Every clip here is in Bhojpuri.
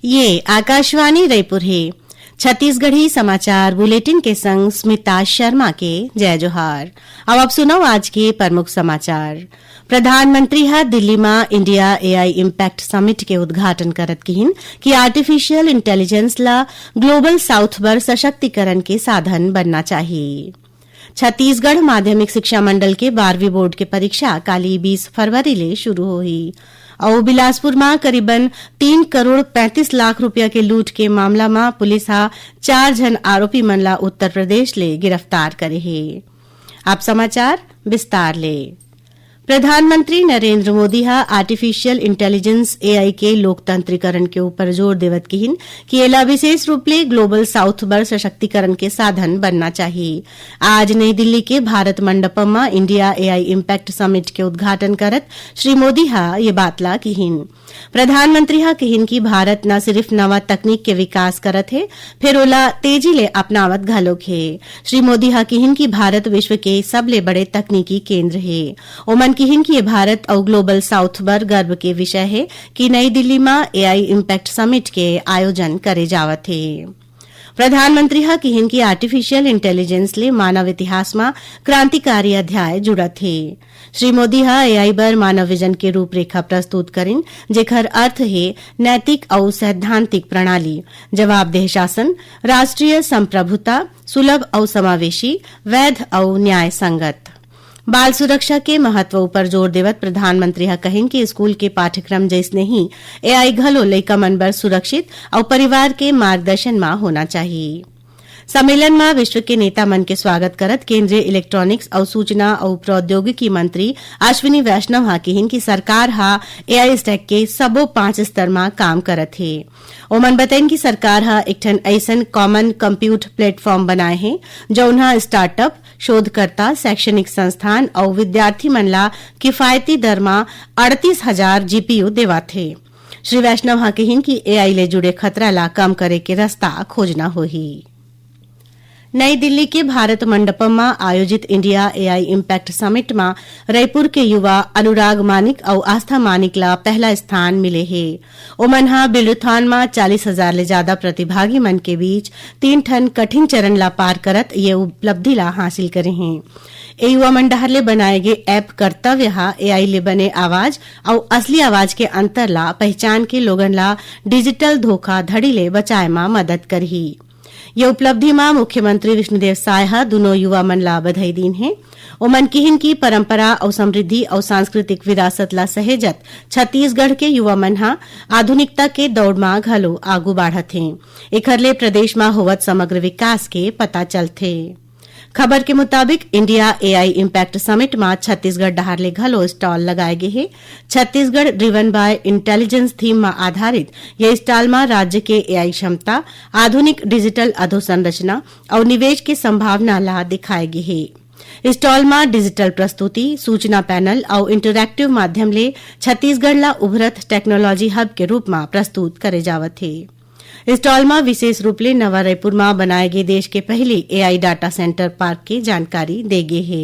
ये आकाशवाणी रायपुर है। छत्तीसगढ़ी समाचार बुलेटिन के संग स्मिता शर्मा के जय जोहार। अब आप सुनो आज के प्रमुख समाचार। प्रधानमंत्री हा दिल्ली में इंडिया एआई इम्पैक्ट समिट के उद्घाटन करत किहिन कि आर्टिफिशियल इंटेलिजेंस ला ग्लोबल साउथ बर सशक्तिकरण के साधन बनना चाहिए। छत्तीसगढ़ माध्यमिक शिक्षा मंडल के 12वीं बोर्ड के परीक्षा काली 20 फरवरी ले शुरू होही और बिलासपुर में करीबन 3 करोड़ 35 लाख रुपया के लूट के मामला में पुलिस हा 4 जन आरोपी मन ला उत्तर प्रदेश ले गिरफ्तार करे है। आप समाचार विस्तार ले। प्रधानमंत्री नरेंद्र मोदी हा आर्टिफिशियल इंटेलिजेंस एआई के लोकतंत्रीकरण के ऊपर जोर देवत किहिन कि एला विशेष रूप ले ग्लोबल साउथ बर सशक्तिकरण के साधन बनना चाहिए। आज नई दिल्ली के भारत मंडपम में इंडिया एआई इम्पैक्ट समिट के उद्घाटन करत श्री मोदी हा ये बात ला किहिन। प्रधानमंत्री हा किहिन कि भारत न सिर्फ नवा तकनीक के विकास करत है, फिर ओला तेजी ले अपनावत घलोक है। श्री मोदी हा किहिन कि भारत विश्व के सबले बड़े तकनीकी केंद्र है। ओमन किहिन कि ये भारत और ग्लोबल साउथ बर गर्व के विषय है कि नई दिल्ली में एआई इम्पैक्ट समिट के आयोजन करे जावत है। प्रधानमंत्री हा किहिन कि आर्टिफिशियल इंटेलिजेंस ले मानव इतिहास में क्रांतिकारी अध्याय जुड़त है। श्री मोदी हा एआई बर मानव विजन के रूपरेखा प्रस्तुत करिन, जेकर अर्थ है नैतिक और सैद्धांतिक प्रणाली, जवाबदेह शासन, राष्ट्रीय संप्रभुता, सुलभ और समावेशी, वैध और न्याय संगत। बाल सुरक्षा के महत्व पर जोर देवत प्रधानमंत्री हा कहिन कि स्कूल के पाठ्यक्रम जैसने ही एआई घलो लइका मन बर सुरक्षित और परिवार के मार्गदर्शन में होना चाहिए। सम्मेलन में विश्व के नेता मन के स्वागत करत केंद्रीय इलेक्ट्रॉनिक्स और सूचना और प्रौद्योगिकी मंत्री अश्विनी वैष्णव हा किहिन कि सरकार हा एआई स्टैक के सबो 5 स्तर में काम करत है। ओमन बताइन कि सरकार हा एक ठन ऐसन कॉमन कंप्यूट प्लेटफॉर्म बनाए है जौन स्टार्टअप, शोधकर्ता, शैक्षणिक संस्थान और विद्यार्थी मन ला किफायती दर में 38,000 जीपीयू देवत है। श्री वैष्णव हा किहिन कि एआई ले जुड़े खतरा ला कम करे के रास्ता खोजना होही। नई दिल्ली के भारत मंडपम में आयोजित इंडिया एआई इम्पैक्ट समिट में रायपुर के युवा अनुराग मानिक और आस्था मानिक ला पहला स्थान मिले है। ओमन हा बिलुथान में 40,000 ले ज्यादा प्रतिभागी मन के बीच 3 ठन कठिन चरण ला पार करत ये उपलब्धि ला हासिल करे हैं। ए युवा मंडहर ले बनाए गए ऐप कर्तव्य हा एआई ले बने आवाज और असली आवाज के अंतर ला पहचान के लोगन ला डिजिटल धोखाधड़ी ले बचाए में मदद करही। ये उपलब्धि में मुख्यमंत्री विष्णुदेव साय हा दोनों युवा मन ला बधाई दीन है। ओमन किहिन की परंपरा और समृद्धि और सांस्कृतिक विरासत ला सहेजत छत्तीसगढ़ के युवा मन हा आधुनिकता के दौड़ में घलो आगू बढ़त हैं। एखर ले प्रदेश में होवत समग्र विकास के पता चलथे। खबर के मुताबिक इंडिया एआई इम्पैक्ट समिट में छत्तीसगढ़ डहार ले घलो स्टॉल लगाए गए हैं। Chhattisgarh driven by intelligence theme में आधारित यह स्टॉल में राज्य के एआई क्षमता, आधुनिक डिजिटल अधोसंरचना और निवेश की संभावना ला दिखाए गए है। स्टॉल में डिजिटल प्रस्तुति, सूचना पैनल और इंटरैक्टिव माध्यम ले छत्तीसगढ़ ला उभरत टेक्नोलॉजी हब के रूप में प्रस्तुत करे जावत है। स्टॉल में विशेष रूप ले नवा रायपुर में बनाए गए देश के पहले एआई डाटा सेंटर पार्क की जानकारी देगे है।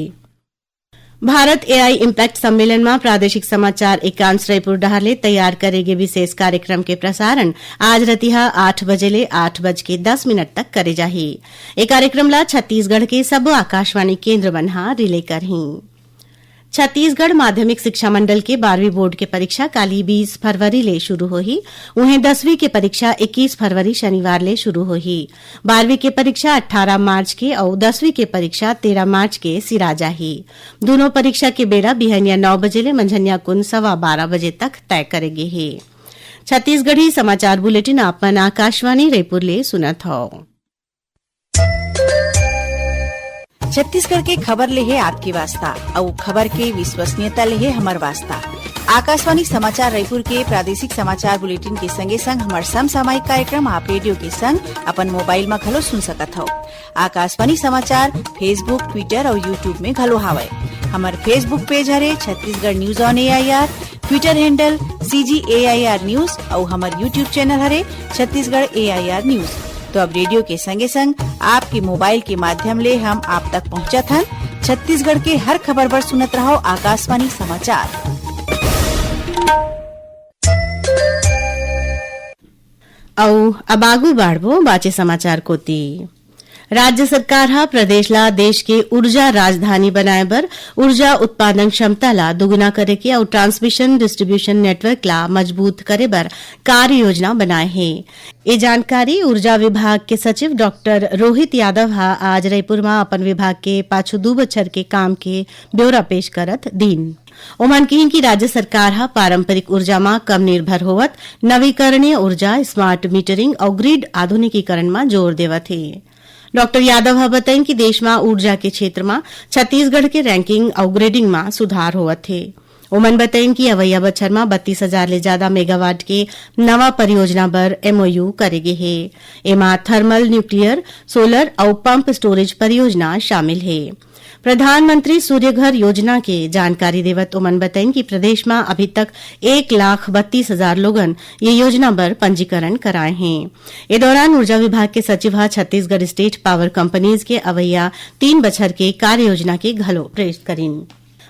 भारत एआई इम्पैक्ट सम्मेलन में प्रादेशिक समाचार एकांश रायपुर डहार ले तैयार करेगे विशेष कार्यक्रम के प्रसारण आज रतिहा 8 बजे ले 8:10 तक करे जाही। ये कार्यक्रम ला छत्तीसगढ़ के सब आकाशवाणी केंद्र बन्हा रिले करही। छत्तीसगढ़ माध्यमिक शिक्षा मंडल के 12वीं बोर्ड के परीक्षा काली 20 फरवरी ले शुरू होही। उन्हें 10वीं के परीक्षा 21 फरवरी शनिवार ले शुरू होही। 12वीं के परीक्षा 18 मार्च के और 10वीं के परीक्षा 13 मार्च के सिरा जाही। दोनों परीक्षा के बेड़ा बिहनिया 9 बजे ले मंझनिया कुन 12:15 बजे तक तय करेगे है। छत्तीसगढ़ी समाचार बुलेटिन आपन आकाशवाणी रायपुर ले सुनत हो। छत्तीसगढ़ के खबर ले है आपकी वास्ता और खबर के विश्वसनीयता ले है हमार वास्ता। आकाशवाणी समाचार रायपुर के प्रादेशिक समाचार बुलेटिन के संगे संग हमार समसामयिक कार्यक्रम आप रेडियो के संग अपन मोबाइल में घलो सुन सकत हो। आकाशवाणी समाचार फेसबुक, ट्विटर और यूट्यूब में घलो हावय। हमार फेसबुक पेज हरे Chhattisgarh news on AIR, Twitter handle CGAIR news और हमार यूट्यूब चैनल हरे छत्तीसगढ़ AIR न्यूज। तो अब रेडियो के संगे संग आपके मोबाइल के माध्यम ले हम आप तक पहुंचत हन। छत्तीसगढ़ के हर खबर पर सुनत रहो आकाशवाणी समाचार। औ अब आगू बाढ़बो बाचे समाचार कोती। राज्य सरकार हा प्रदेश ला देश के ऊर्जा राजधानी बनाए बर ऊर्जा उत्पादन क्षमता ला दुगुना करे के और ट्रांसमिशन डिस्ट्रीब्यूशन नेटवर्क ला मजबूत करे बर कार्य योजना बनाए है। ये जानकारी ऊर्जा विभाग के सचिव डॉक्टर रोहित यादव हा आज रायपुर में अपन विभाग के पाछू 2 बछर के काम के ब्यौरा पेश करत दिन। ओमन कहिन की राज्य सरकार हा पारंपरिक ऊर्जा में कम निर्भर होवत नवीकरणीय ऊर्जा, स्मार्ट मीटरिंग और ग्रिड आधुनिकीकरण में जोर देवत है। डॉक्टर यादव हा बताइन कि देश में ऊर्जा के क्षेत्र में छत्तीसगढ़ के रैंकिंग और ग्रेडिंग में सुधार होवत है। ओमन बताइन कि अवैया बछर में 32,000 ले ज्यादा मेगावाट के नवा परियोजना बर MOU करेगे है। एमा थर्मल, न्यूक्लियर, सोलर और पंप स्टोरेज परियोजना शामिल है। प्रधानमंत्री सूर्यघर योजना के जानकारी देवत ओमन बताइन कि प्रदेश में अभी तक 1,32,000 लोगन ये योजना पर पंजीकरण कराए हैं। इस दौरान ऊर्जा विभाग के सचिव हा छत्तीसगढ़ स्टेट पावर कंपनीज के अवैया 3 बछर के कार्य योजना के घलो प्रेरित करीन।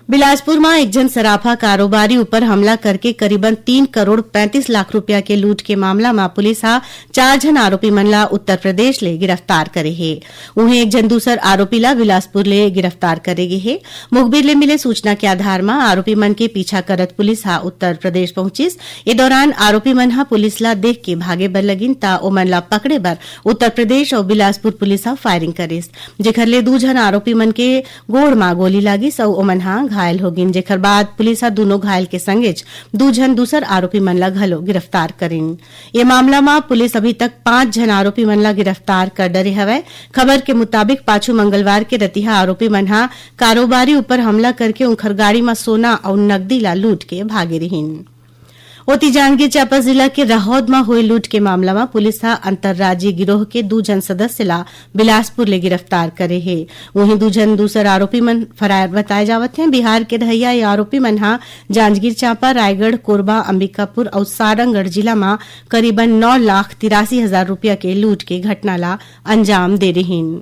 बिलासपुर में एक जन सराफा कारोबारी ऊपर हमला करके करीबन 3 करोड़ 35 लाख रुपया के लूट के मामला में पुलिस हा 4 जन आरोपी मन ला उत्तर प्रदेश ले गिरफ्तार करे है। उन्हें एक जन दूसर आरोपी ला बिलासपुर ले गिरफ्तार करेगे है। मुखबिर ले मिले सूचना के आधार में आरोपी मन के पीछा करत पुलिस हा उत्तर प्रदेश पहुंचिस। ये दौरान आरोपी मन हा पुलिस ला देख के भागे बर लगिन ता ओमन ला पकड़े बर उत्तर प्रदेश और बिलासपुर पुलिस हा फायरिंग करिस, जेखर ले 2 जन आरोपी मन के गोड़ में गोली लागिस और ओमन हा घायल हो गिन, जेकर बाद पुलिस हा दोनों घायल के संगेच 2 जन दूसर आरोपी मन ला घलो गिरफ्तार करिन। ये मामला में पुलिस अभी तक 5 जन आरोपी मन ला गिरफ्तार कर डरे हवय। खबर के मुताबिक पाछू मंगलवार के रतिहा आरोपी मन हा कारोबारी ऊपर हमला करके उनकर गाड़ी में सोना और नकदी ला लूट के भागे रहिन। ओती जांजगीर चांपा जिला के रहौद में हुए लूट के मामला में पुलिस हा अंतर्राज्यीय गिरोह के 2 जन सदस्य ला बिलासपुर ले गिरफ्तार करे है। वहीं 2 जन दूसर आरोपी मन फरार बताए जावत हैं। बिहार के रहैया ये आरोपी मन हा जांजगीर चांपा, रायगढ़, कोरबा, अंबिकापुर और सारंगढ़ जिला में करीबन 9,83,000 रुपया के लूट के घटना ला अंजाम दे रहीन।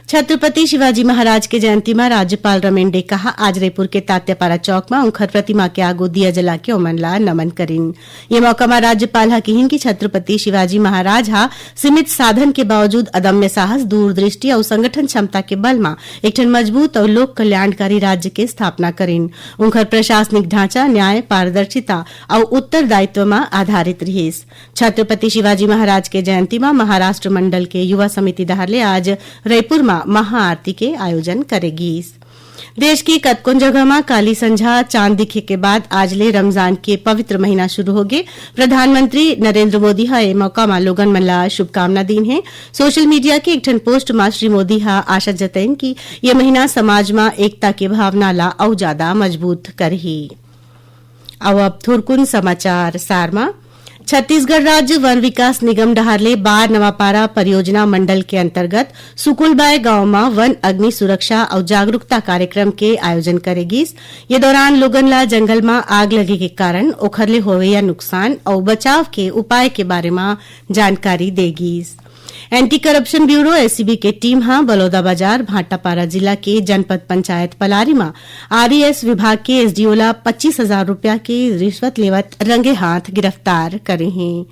छत्रपति शिवाजी महाराज के जयंती में राज्यपाल रमेन डेका आज रायपुर के तात्यापारा चौक में उनकर प्रतिमा के आगो दिया जला के ओमन ला नमन करीन। ये मौका में राज्यपाल हा कहिन कि छत्रपति शिवाजी महाराज हा सीमित साधन के बावजूद अदम्य साहस, दूरदृष्टि और संगठन क्षमता के बल में एक मजबूत और लोक कल्याणकारी राज्य के स्थापना करीन। उनकर प्रशासनिक ढांचा न्याय, पारदर्शिता और उत्तरदायित्व में आधारित रहीस। छत्रपति शिवाजी महाराज के जयंती में महाराष्ट्र मंडल के युवा समिति दहारले आज रायपुर में महाआरती के आयोजन करेगी। देश की कतकोन जगह में काली संझा चांद दिखे के बाद आज ले रमजान के पवित्र महीना शुरू हो गए। प्रधानमंत्री नरेंद्र मोदी हा ए मौका में लोगन मन ला शुभकामना दीन है। सोशल मीडिया के एक पोस्ट में श्री मोदी हा आशा जतैन कि ये महीना समाज में एकता के भावना ला और ज्यादा मजबूत करही। अब थोरकुन समाचार सारमा। छत्तीसगढ़ राज्य वन विकास निगम डहारले बार नवापारा परियोजना मंडल के अंतर्गत सुकुलबाई गांव में वन अग्नि सुरक्षा और जागरूकता कार्यक्रम के आयोजन करेगी। ये दौरान लोगन ला जंगल में आग लगे के कारण ओखरले होवे या नुकसान और बचाव के उपाय के बारे में जानकारी देगी। एंटी करप्शन ब्यूरो SCB के टीम हा बलौदाबाजार, भाटापारा जिला के जनपद पंचायत पलारी में RES विभाग के SDO ला 25,000 रुपया के रिश्वत लेवत रंगे हाथ गिरफ्तार करे हैं।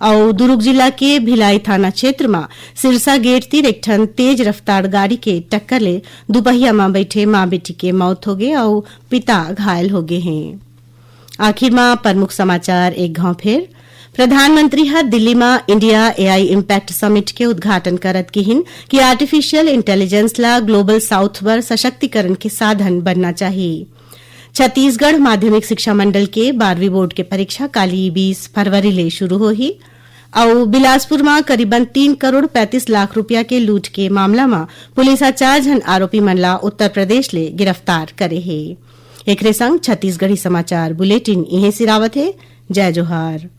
और दुर्ग जिला के भिलाई थाना क्षेत्र में सिरसा गेट तीर एक ठन तेज रफ्तार गाड़ी के टक्कर ले दुपहिया में बैठे मां बेटी के मौत हो गए और पिता घायल हो गए हैं। आखिर में प्रमुख समाचार एक घाव फेर। प्रधानमंत्री हा दिल्ली में इंडिया AI इम्पैक्ट समिट के उद्घाटन करत किहिन कि आर्टिफिशियल इंटेलिजेंस ला ग्लोबल साउथ वर सशक्तिकरण के साधन बनना चाहिए। छत्तीसगढ़ माध्यमिक शिक्षा मंडल के 12वीं बोर्ड के परीक्षा काली 20 फरवरी ले शुरू होही। और बिलासपुर में करीबन 3 करोड़ 35 लाख रुपया के लूट के मामला में पुलिस 4 जन आरोपी मन ला उत्तर प्रदेश ले गिरफ्तार करे है। एकरे संग छत्तीसगढ़ी समाचार बुलेटिन इहे सिरावत है। जय जोहार।